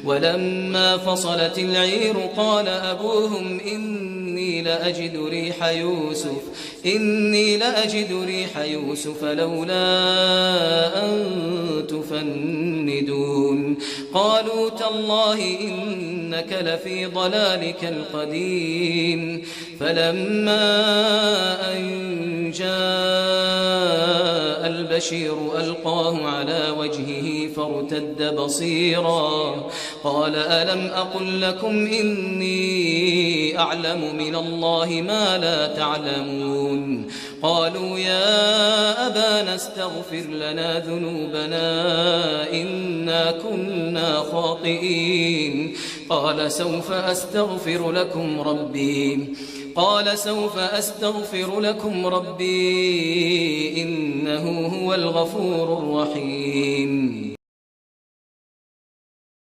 ولما فصلت العير قال أبوهم إني لأجد ريح يوسف لولا أن تفندون قالوا تالله إنك لفي ضلالك القديم فلما أن جاء البشير ألقاه على وجهه فارتد بصيرا قال ألم أقل لكم إني أعلم من الله ما لا تعلمون قالوا يا أبانا استغفر لنا ذنوبنا إنا كنا خاطئين قال سوف أستغفر لكم ربي إنه هو الغفور الرحيم.